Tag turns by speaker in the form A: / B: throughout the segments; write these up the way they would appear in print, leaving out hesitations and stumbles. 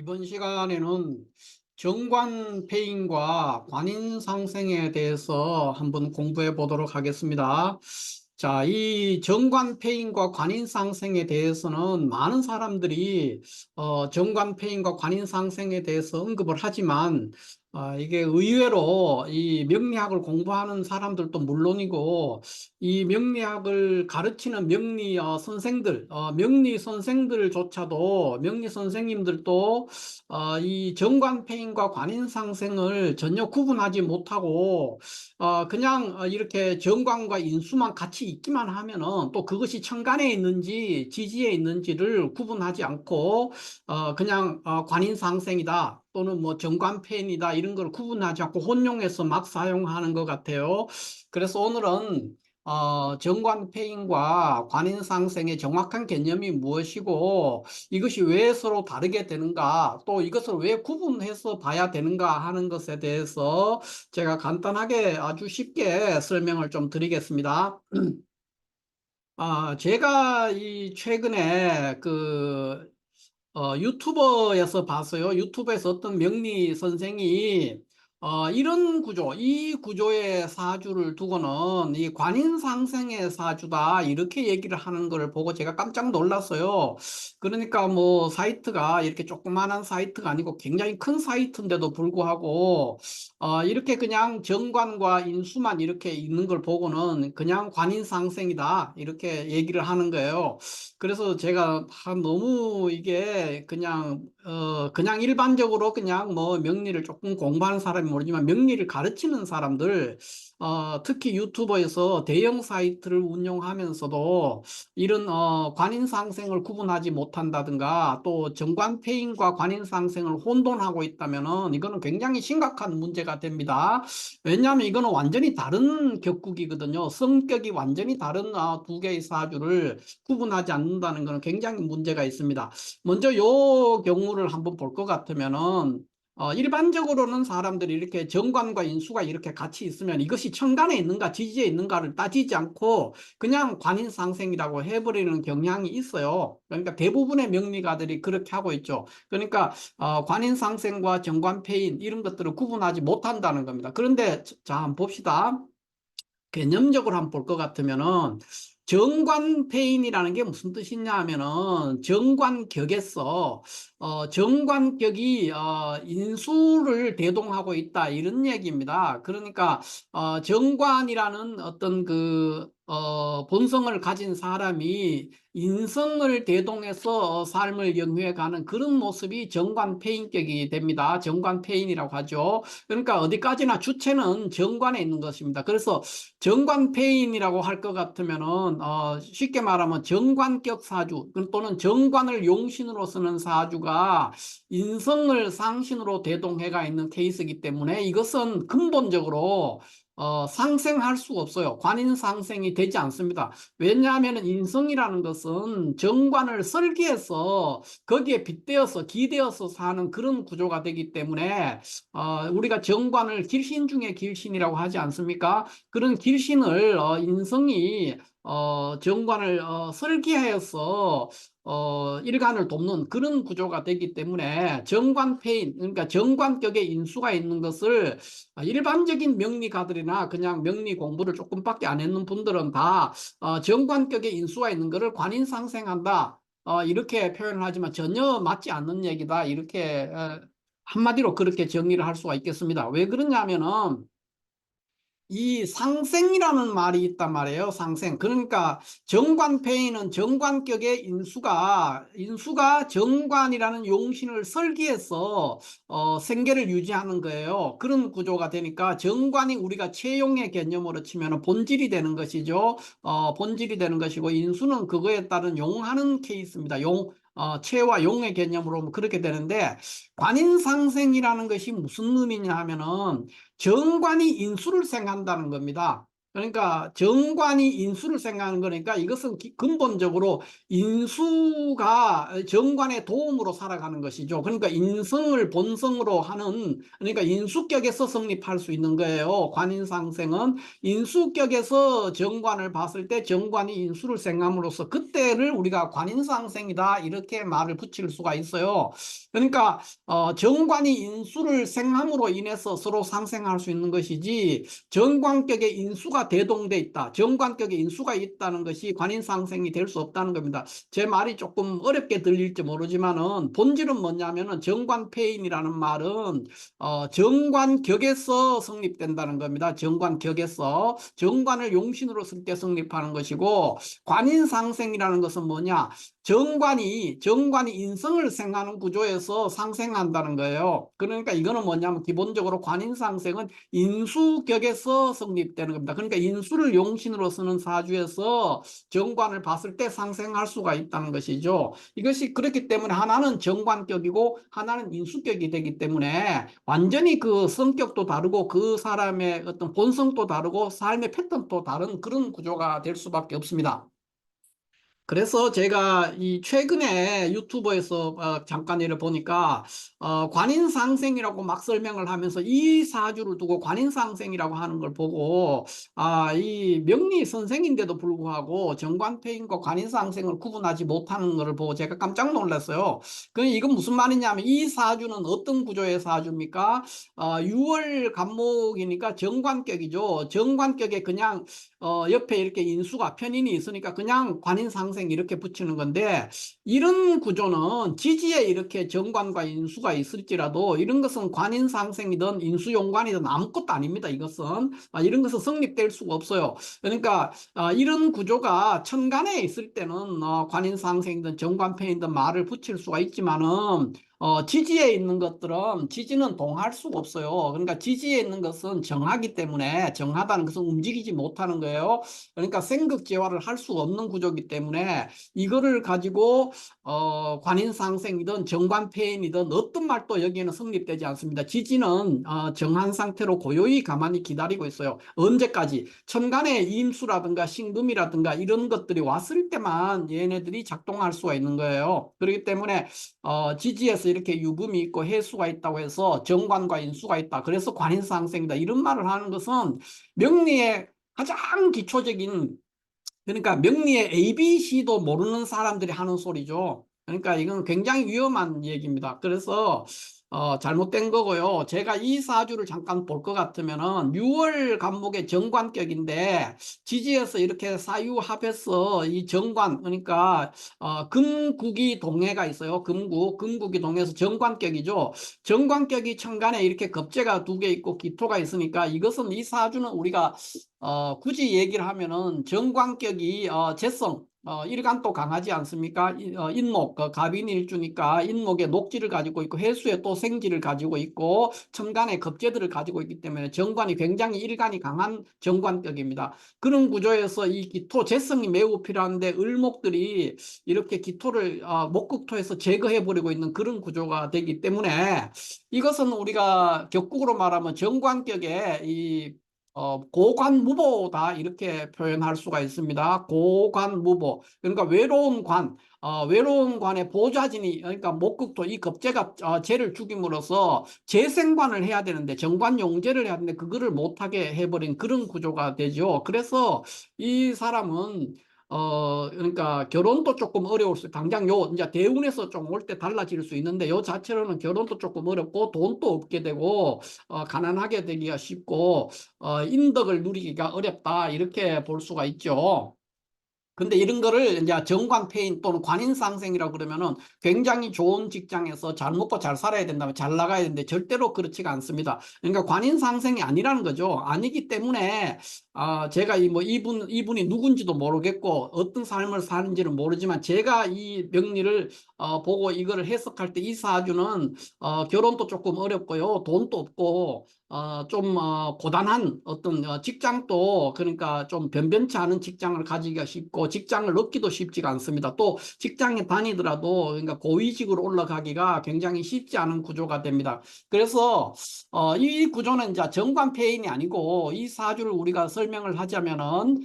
A: 이번 시간에는 정관폐인과 관인상생에 대해서 한번 공부해 보도록 하겠습니다. 자, 이 정관폐인과 관인상생에 대해서는 많은 사람들이 정관폐인과 관인상생에 대해서 언급을 하지만 이게 의외로 이 명리학을 공부하는 사람들도 물론이고 이 명리학을 가르치는 명리 선생들, 명리 선생들조차도 명리 선생님들도 이 정관폐인과 관인상생을 전혀 구분하지 못하고 그냥 이렇게 정관과 인수만 같이 있기만 하면은 또 그것이 천간에 있는지 지지에 있는지를 구분하지 않고 그냥 관인상생이다 또는 뭐 정관폐인이다 이런 걸 구분하지 않고 혼용해서 막 사용하는 것 같아요. 그래서 오늘은 정관폐인과 관인상생의 정확한 개념이 무엇이고 이것이 왜 서로 다르게 되는가 또 이것을 왜 구분해서 봐야 되는가 하는 것에 대해서 제가 간단하게 아주 쉽게 설명을 좀 드리겠습니다. 제가 이 최근에 유튜버에서 봤어요. 유튜브에서 어떤 명리 선생이 이런 구조, 이 구조의 사주를 두고는 이 관인상생의 사주다 이렇게 얘기를 하는 걸 보고 제가 깜짝 놀랐어요. 그러니까 뭐 사이트가 이렇게 조그마한 사이트가 아니고 굉장히 큰 사이트인데도 불구하고 이렇게 그냥 정관과 인수만 이렇게 있는 걸 보고는 그냥 관인상생이다 이렇게 얘기를 하는 거예요. 그래서 제가 너무 이게 그냥 일반적으로 그냥 뭐 명리를 조금 공부하는 사람이 모르지만 명리를 가르치는 사람들 특히 유튜버에서 대형 사이트를 운영하면서도 이런 관인상생을 구분하지 못한다든가 또 정관폐인과 관인상생을 혼돈하고 있다면은 이거는 굉장히 심각한 문제가 됩니다. 왜냐하면 이거는 완전히 다른 격국이거든요. 성격이 완전히 다른 두 개의 사주를 구분하지 않는다는 것은 굉장히 문제가 있습니다. 먼저 요 경우를 한번 볼 것 같으면은 일반적으로는 사람들이 이렇게 정관과 인수가 이렇게 같이 있으면 이것이 천간에 있는가 지지에 있는가를 따지지 않고 그냥 관인상생이라고 해버리는 경향이 있어요. 그러니까 대부분의 명리가들이 그렇게 하고 있죠. 그러니까 관인상생과 정관폐인 이런 것들을 구분하지 못한다는 겁니다. 그런데 자 한번 봅시다. 개념적으로 한번 볼 것 같으면은 정관폐인이라는 게 무슨 뜻이냐 하면은 정관격에서 정관격이 인수를 대동하고 있다 이런 얘기입니다. 그러니까 정관이라는 어떤 본성을 가진 사람이 인성을 대동해서 삶을 영위해가는 그런 모습이 정관폐인격이 됩니다. 정관폐인이라고 하죠. 그러니까 어디까지나 주체는 정관에 있는 것입니다. 그래서 정관폐인이라고 할 것 같으면은 쉽게 말하면 정관격 사주 또는 정관을 용신으로 쓰는 사주가 인성을 상신으로 대동해가 있는 케이스이기 때문에 이것은 근본적으로 상생할 수가 없어요. 관인 상생이 되지 않습니다. 왜냐하면 인성이라는 것은 정관을 설계해서 거기에 빗대어서 기대어서 사는 그런 구조가 되기 때문에 우리가 정관을 길신 중에 길신이라고 하지 않습니까? 그런 길신을 인성이 정관을 설계하여서 일간을 돕는 그런 구조가 되기 때문에 정관폐인 그러니까 정관격의 인수가 있는 것을 일반적인 명리가들이나 그냥 명리 공부를 조금밖에 안 했는 분들은 다 정관격의 인수가 있는 것을 관인상생한다 이렇게 표현을 하지만 전혀 맞지 않는 얘기다 이렇게 한마디로 그렇게 정리를 할 수가 있겠습니다. 왜 그러냐면은 이 상생이라는 말이 있단 말이에요. 상생. 그러니까 정관폐인은 정관격의 인수가 정관이라는 용신을 설계해서 생계를 유지하는 거예요. 그런 구조가 되니까 정관이 우리가 채용의 개념으로 치면 본질이 되는 것이죠. 본질이 되는 것이고 인수는 그거에 따른 용하는 케이스입니다. 체와 용의 개념으로 그렇게 되는데 관인상생이라는 것이 무슨 의미냐 하면은 정관이 인수를 생한다는 겁니다. 그러니까 정관이 인수를 생각하는 거니까 이것은 근본적으로 인수가 정관의 도움으로 살아가는 것이죠. 그러니까 인성을 본성으로 하는, 그러니까 인수격에서 성립할 수 있는 거예요. 관인상생은 인수격에서 정관을 봤을 때 정관이 인수를 생각함으로써 그때를 우리가 관인상생이다 이렇게 말을 붙일 수가 있어요. 그러니까 정관이 인수를 생함으로 인해서 서로 상생할 수 있는 것이지, 정관격의 인수가 대동돼 있다, 정관격의 인수가 있다는 것이 관인상생이 될 수 없다는 겁니다. 제 말이 조금 어렵게 들릴지 모르지만은 본질은 뭐냐면은 정관폐인이라는 말은 정관격에서 성립된다는 겁니다. 정관격에서 정관을 용신으로 쓸 때 성립하는 것이고, 관인상생이라는 것은 뭐냐, 정관이 인성을 생하는 구조에서 상생한다는 거예요. 그러니까 이거는 뭐냐면 기본적으로 관인상생은 인수격에서 성립되는 겁니다. 그러니까 인수를 용신으로 쓰는 사주에서 정관을 봤을 때 상생할 수가 있다는 것이죠. 이것이 그렇기 때문에 하나는 정관격이고 하나는 인수격이 되기 때문에 완전히 그 성격도 다르고 그 사람의 어떤 본성도 다르고 삶의 패턴도 다른 그런 구조가 될 수밖에 없습니다. 그래서 제가 이 최근에 유튜브에서 잠깐 이를 보니까 관인상생이라고 막 설명을 하면서 이 사주를 두고 관인상생이라고 하는 걸 보고, 이 명리 선생인데도 불구하고 정관패인과 관인상생을 구분하지 못하는 것을 보고 제가 깜짝 놀랐어요. 이건 무슨 말이냐면 이 사주는 어떤 구조의 사주입니까? 6월 간목이니까 정관격이죠. 정관격에 그냥 옆에 이렇게 인수가 편인이 있으니까 그냥 관인상생 이렇게 붙이는 건데, 이런 구조는 지지에 이렇게 정관과 인수가 있을지라도 이런 것은 관인상생이든 인수용관이든 아무것도 아닙니다. 이것은 이런 것은 성립될 수가 없어요. 그러니까 이런 구조가 천간에 있을 때는 관인상생이든 정관편이든 말을 붙일 수가 있지만은 지지에 있는 것들은 지지는 동할 수가 없어요. 그러니까 지지에 있는 것은 정하기 때문에, 정하다는 것은 움직이지 못하는 거예요. 그러니까 생극재화를 할 수 없는 구조이기 때문에 이거를 가지고 관인상생이든 정관폐인이든 어떤 말도 여기에는 성립되지 않습니다. 지지는 정한 상태로 고요히 가만히 기다리고 있어요. 언제까지? 천간에 임수라든가 신금이라든가 이런 것들이 왔을 때만 얘네들이 작동할 수가 있는 거예요. 그렇기 때문에 지지에서 이렇게 유금이 있고 해수가 있다고 해서 정관과 인수가 있다, 그래서 관인상생이다, 이런 말을 하는 것은 명리의 가장 기초적인, 그러니까 명리의 ABC도 모르는 사람들이 하는 소리죠. 그러니까 이건 굉장히 위험한 얘기입니다. 그래서 잘못된 거고요. 제가 이 사주를 잠깐 볼 것 같으면은 6월 간목의 정관격인데 지지에서 이렇게 사유합해서 이 정관, 그러니까 금국이 동해가 있어요. 금국이 동해서 정관격이죠. 정관격이 천간에 이렇게 겁재가 두 개 있고 기토가 있으니까 이것은, 이 사주는 우리가 굳이 얘기를 하면은 정관격이 재성, 일간도 강하지 않습니까? 인목, 갑인일주니까 인목에 녹지를 가지고 있고 해수에 또 생지를 가지고 있고 천간에 겁재들을 가지고 있기 때문에 정관이 굉장히 일간이 강한 정관격입니다. 그런 구조에서 이 기토 재성이 매우 필요한데 을목들이 이렇게 기토를 목극토에서 제거해버리고 있는 그런 구조가 되기 때문에 이것은 우리가 격국으로 말하면 정관격의 이 고관무보다 이렇게 표현할 수가 있습니다. 고관무보. 그러니까 외로운 관, 외로운 관의 보좌진이, 그러니까 목극토 이 겁재가 재를 죽임으로써 재생관을 해야 되는데, 정관용재를 해야 되는데 그거를 못하게 해버린 그런 구조가 되죠. 그래서 이 사람은 그러니까 결혼도 조금 어려울 수, 당장 이제 대운에서 좀 올 때 달라질 수 있는데 요 자체로는 결혼도 조금 어렵고 돈도 없게 되고 가난하게 되기가 쉽고 인덕을 누리기가 어렵다, 이렇게 볼 수가 있죠. 근데 이런 거를 이제 정관폐인 또는 관인상생이라고 그러면은 굉장히 좋은 직장에서 잘 먹고 잘 살아야 된다면 잘 나가야 되는데 절대로 그렇지가 않습니다. 그러니까 관인상생이 아니라는 거죠. 아니기 때문에 제가 이분이 누군지도 모르겠고 어떤 삶을 사는지는 모르지만, 제가 이 명리를 보고 이거를 해석할 때 이 사주는 결혼도 조금 어렵고요, 돈도 없고 좀 고단한 어떤 직장도, 그러니까 좀 변변치 않은 직장을 가지기가 쉽고 직장을 얻기도 쉽지가 않습니다. 또 직장에 다니더라도 그러니까 고위직으로 올라가기가 굉장히 쉽지 않은 구조가 됩니다. 그래서 이 구조는 이제 정관폐인이 아니고 이 사주를 우리가 설명을 하자면은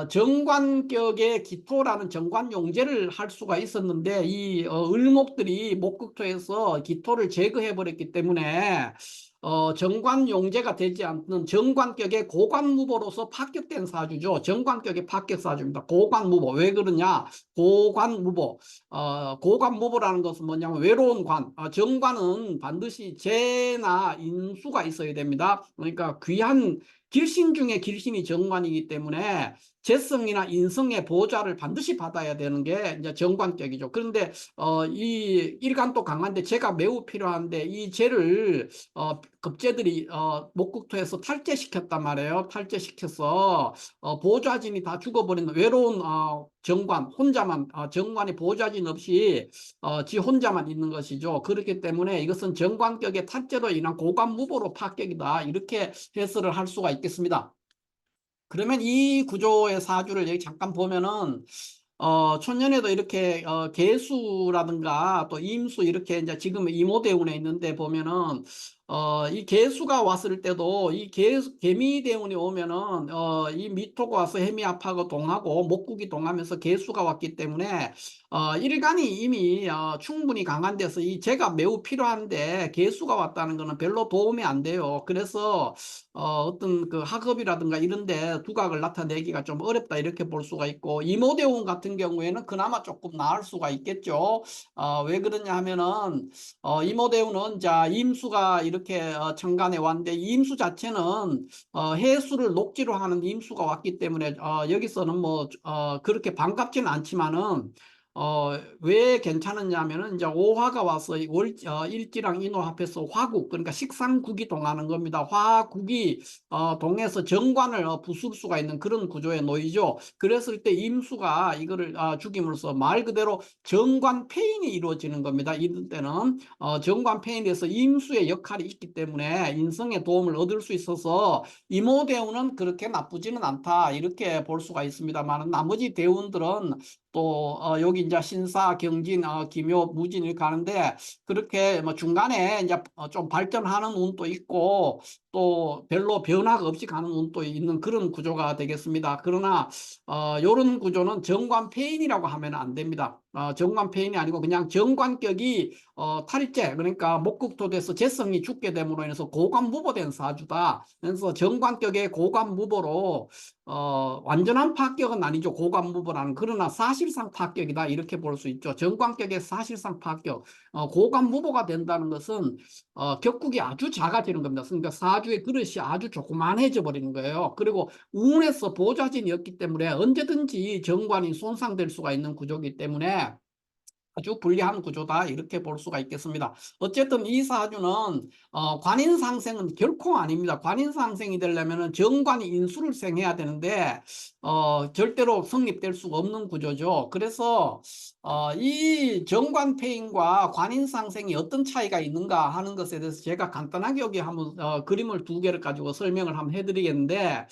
A: 정관격의 기토라는 정관용제를 할 수가 있었는데 이 을목들이 목극토에서 기토를 제거해 버렸기 때문에 정관용제가 되지 않는 정관격의 고관무보로서 파격된 사주죠. 정관격의 파격 사주입니다. 고관무보. 왜 그러냐? 고관무보. 고관무보라는 것은 뭐냐면 외로운 관. 정관은 반드시 재나 인수가 있어야 됩니다. 그러니까 귀한 길신 중에 길신이 정관이기 때문에 재성이나 인성의 보좌를 반드시 받아야 되는 게 이제 정관격이죠. 그런데 이 일간도 강한데 재가 매우 필요한데 이 재를 급제들이 목국토에서 탈제시켰단 말이에요. 탈제시켜서 보좌진이 다 죽어버리는 외로운 정관 혼자만 정관이 보좌진 없이 지 혼자만 있는 것이죠. 그렇기 때문에 이것은 정관격의 탈제로 인한 고관무보로 파격이다. 이렇게 해설을 할 수가 있겠습니다. 그러면 이 구조의 사주를 여기 잠깐 보면은 촌년에도 이렇게 개수라든가 또 임수 이렇게 이제 지금 이모대운에 있는데 보면은 이 개수가 왔을 때도 이 개미대운이 오면은 이 미토가 와서 해미합하고 동하고 목국이 동하면서 개수가 왔기 때문에 일간이 이미 충분히 강한 데서 이 재가 매우 필요한데 개수가 왔다는 것은 별로 도움이 안 돼요. 그래서 어떤 그 학업이라든가 이런데 두각을 나타내기가 좀 어렵다 이렇게 볼 수가 있고 이모대운 같은 경우에는 그나마 조금 나을 수가 있겠죠. 왜 그러냐 하면은 이모대운은 자 임수가 이렇게 천간에 왔는데 임수 자체는 해수를 녹지로 하는 임수가 왔기 때문에 여기서는 뭐 그렇게 반갑지는 않지만은 왜 괜찮았냐면은 이제 오화가 와서 일지랑 인호 합해서 화국 그러니까 식상국이 동하는 겁니다. 화국이 동해서 정관을 부술 수가 있는 그런 구조에 놓이죠. 그랬을 때 임수가 이거를 죽임으로써 말 그대로 정관폐인이 이루어지는 겁니다. 이럴 때는 정관폐인에서 임수의 역할이 있기 때문에 인성의 도움을 얻을 수 있어서 이모대운은 그렇게 나쁘지는 않다 이렇게 볼 수가 있습니다만 나머지 대운들은 또 여기 이제 신사, 경진, 기묘, 무진 이렇게 가는데 그렇게 뭐 중간에 이제 좀 발전하는 운도 있고 또 별로 변화가 없이 가는 운도 있는 그런 구조가 되겠습니다. 그러나 이런 구조는 정관폐인이라고 하면 안 됩니다. 정관폐인이 아니고 그냥 정관격이 탈제 그러니까 목극토돼서 재성이 죽게 됨으로 인해서 고관무보된 사주다. 그래서 정관격의 고관무보로 완전한 파격은 아니죠. 고관무보라는 그러나 사실상 파격이다 이렇게 볼 수 있죠. 정관격의 사실상 파격 고관무보가 된다는 것은 격국이 아주 작아지는 겁니다. 그러니까 사주의 그릇이 아주 조그만해져 버리는 거예요. 그리고 운에서 보좌진이었기 때문에 언제든지 정관이 손상될 수가 있는 구조이기 때문에 아주 불리한 구조다 이렇게 볼 수가 있겠습니다. 어쨌든 이 사주는 관인상생은 결코 아닙니다. 관인상생이 되려면 정관이 인수를 생해야 되는데 절대로 성립될 수가 없는 구조죠. 그래서 이 정관폐인과 관인상생이 어떤 차이가 있는가 하는 것에 대해서 제가 간단하게 여기 한번 그림을 두 개를 가지고 설명을 한번 해드리겠는데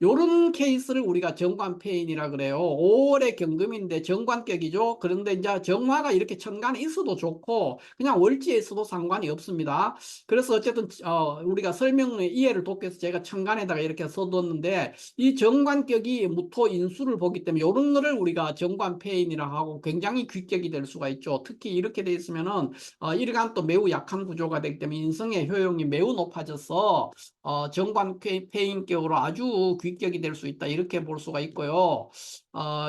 A: 요런 케이스를 우리가 정관폐인이라 그래요. 5월의 경금인데 정관격이죠. 그런데 이제 정화가 이렇게 천간에 있어도 좋고 그냥 월지에 있어도 상관이 없습니다. 그래서 어쨌든 우리가 설명의 이해를 돕기 위해서 제가 천간에다가 이렇게 써뒀는데 이 정관격이 무토 인수를 보기 때문에 이런 거를 우리가 정관폐인이라 하고 굉장히 귀격이 될 수가 있죠. 특히 이렇게 돼 있으면은 일간 또 매우 약한 구조가 되기 때문에 인성의 효용이 매우 높아져서 정관폐인격으로 아주 귀격이 될 수 있다 이렇게 볼 수가 있고요.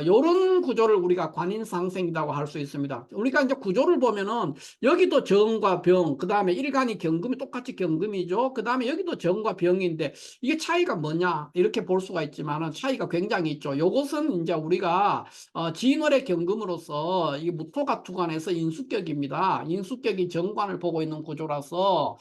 A: 이런 구조를 우리가 관인상생이라고 할 수 있습니다. 우리가 이제 구조를 보면은 여기도 정과 병, 그 다음에 일간이 경금이 똑같이 경금이죠. 그 다음에 여기도 정과 병인데 이게 차이가 뭐냐 이렇게 볼 수가 있지만은 차이가 굉장히 있죠. 이것은 이제 우리가 진월의 경금으로서 이 무토가 투관해서 인수격입니다. 인수격이 정관을 보고 있는 구조라서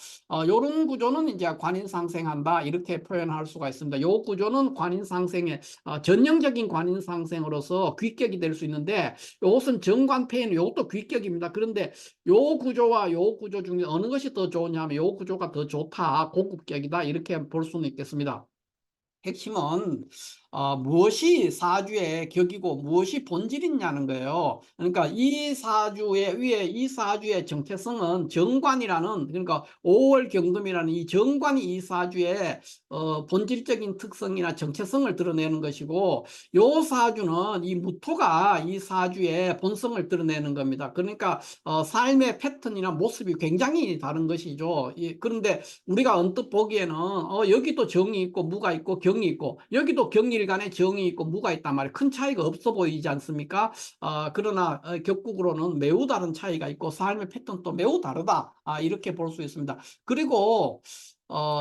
A: 이런 구조는 이제 관인상생한다 이렇게 표현할 수가 있습니다. 이 구조는 관인상생의 전형적인 관인상생으로서 귀격이 될 수 있는데 이것은 정관폐인 이것도 귀격입니다. 그런데 이 구조와 이 구조 중에 어느 것이 더 좋으냐면 이 구조가 더 좋다 고급격이다 이렇게 볼 수는 있겠습니다. 핵심은 무엇이 사주의 격이고 무엇이 본질이냐는 거예요. 그러니까 이 사주의 위에 이 사주의 정체성은 정관이라는, 그러니까 5월 경금이라는 이 정관이 이 사주의 본질적인 특성이나 정체성을 드러내는 것이고, 요 사주는 이 무토가 이 사주의 본성을 드러내는 겁니다. 그러니까 삶의 패턴이나 모습이 굉장히 다른 것이죠. 그런데 우리가 언뜻 보기에는 여기도 정이 있고 무가 있고 경이 있고, 여기도 경일간에 정이 있고 무가 있단 말이에요. 큰 차이가 없어 보이지 않습니까? 그러나 격국으로는 매우 다른 차이가 있고 삶의 패턴도 매우 다르다, 이렇게 볼 수 있습니다. 그리고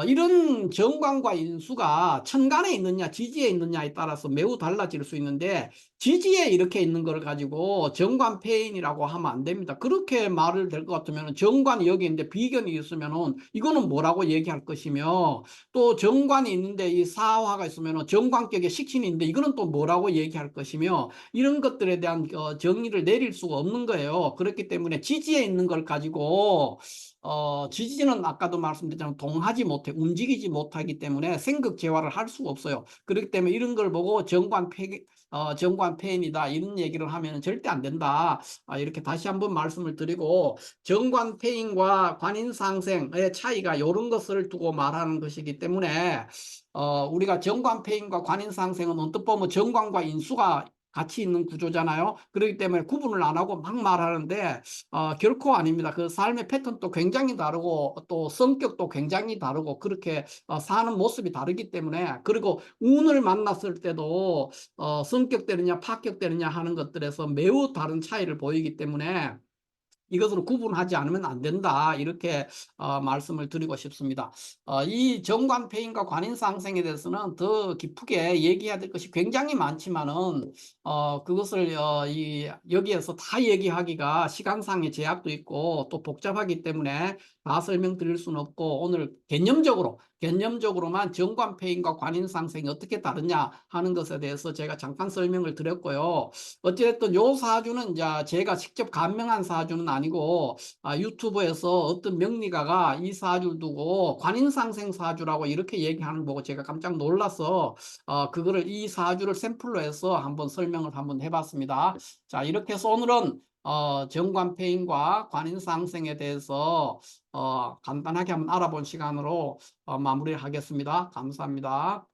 A: 이런 정관과 인수가 천간에 있느냐 지지에 있느냐에 따라서 매우 달라질 수 있는데, 지지에 이렇게 있는 걸 가지고 정관폐인이라고 하면 안 됩니다. 그렇게 말을 될 것 같으면 정관이 여기 있는데 비견이 있으면은 이거는 뭐라고 얘기할 것이며, 또 정관이 있는데 이 사화가 있으면은 정관격에 식신이 있는데 이거는 또 뭐라고 얘기할 것이며, 이런 것들에 대한 정의를 내릴 수가 없는 거예요. 그렇기 때문에 지지에 있는 걸 가지고 지지는 아까도 말씀드렸지만 동하지 못해 움직이지 못하기 때문에 생극 재화를 할 수가 없어요. 그렇기 때문에 이런 걸 보고 정관폐인이다 이런 얘기를 하면 절대 안 된다. 이렇게 다시 한번 말씀을 드리고, 정관폐인과 관인상생의 차이가 이런 것을 두고 말하는 것이기 때문에 우리가 정관폐인과 관인상생은 언뜻 보면 정관과 인수가 같이 있는 구조잖아요. 그렇기 때문에 구분을 안 하고 막 말하는데 결코 아닙니다. 그 삶의 패턴도 굉장히 다르고 또 성격도 굉장히 다르고 그렇게 사는 모습이 다르기 때문에, 그리고 운을 만났을 때도 성격되느냐 파격되느냐 하는 것들에서 매우 다른 차이를 보이기 때문에 이것으로 구분하지 않으면 안 된다, 이렇게 말씀을 드리고 싶습니다. 이 정관폐인과 관인상생에 대해서는 더 깊게 얘기해야 될 것이 굉장히 많지만은 그것을 여기에서 다 얘기하기가 시간상의 제약도 있고 또 복잡하기 때문에 다 설명드릴 수는 없고, 오늘 개념적으로만 정관폐인과 관인상생이 어떻게 다르냐 하는 것에 대해서 제가 잠깐 설명을 드렸고요. 어찌됐든 요 사주는 이제 제가 직접 감명한 사주는 아니고, 유튜브에서 어떤 명리가가 이 사주를 두고 관인상생 사주라고 이렇게 얘기하는 거 보고 제가 깜짝 놀라서 그거를 이 사주를 샘플로 해서 한번 설명을 한번 해봤습니다. 자, 이렇게 해서 오늘은 정관폐인과 관인상생에 대해서 간단하게 한번 알아본 시간으로 마무리를 하겠습니다. 감사합니다.